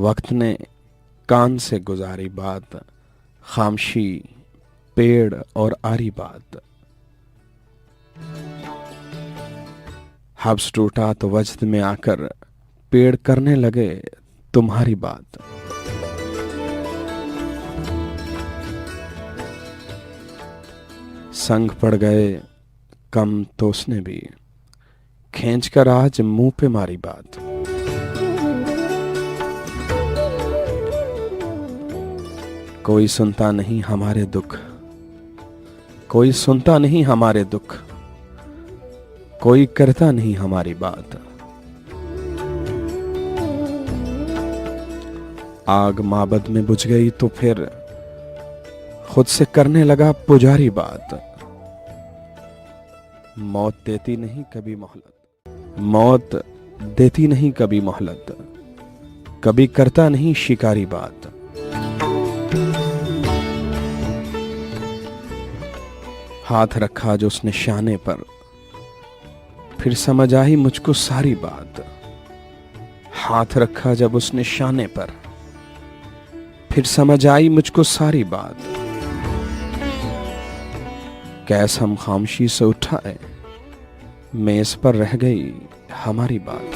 वक्त ने कान से गुजारी बात, खामशी पेड़ और आरी बात। हब्स टूटा तो वजद में आकर पेड़ करने लगे तुम्हारी बात। संग पड़ गए कम तो उसने भी खींच कर आज मुंह पे मारी बात। कोई सुनता नहीं हमारे दुख, कोई सुनता नहीं हमारे दुख, कोई करता नहीं हमारी बात। आग माबद में बुझ गई तो फिर खुद से करने लगा पुजारी बात। मौत देती नहीं कभी मोहलत, मौत देती नहीं कभी मोहलत, कभी करता नहीं शिकारी बात। हाथ रखा जो उसने शाने पर, फिर समझ आई मुझको सारी बात। हाथ रखा जब उसने शाने पर, फिर समझ आई मुझको सारी बात। कैस हम खामोशी से उठाए, मेज पर रह गई हमारी बात।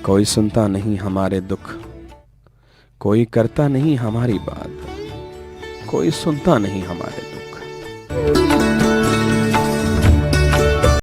कोई सुनता नहीं हमारे दुख, कोई करता नहीं हमारी बात, कोई सुनता नहीं हमारे दुख।